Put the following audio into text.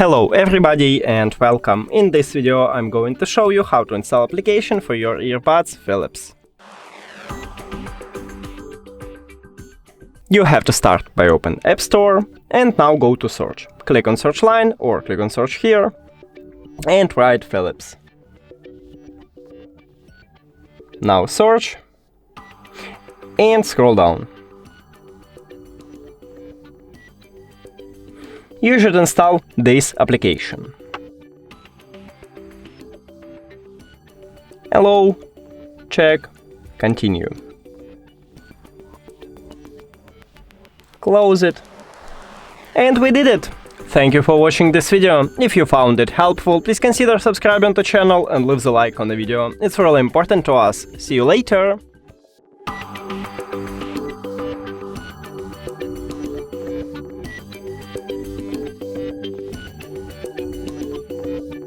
Hello everybody and welcome. In this video I'm going to show you how to install application for your earbuds Philips. You have to start by open App Store and now go to search. Click on search line or click on search here and write Philips. Now search and scroll down. You should install this application. Hello, check, continue. Close it. And we did it! Thank you for watching this video. If you found it helpful, please consider subscribing to the channel and leave the like on the video. It's really important to us. See you later!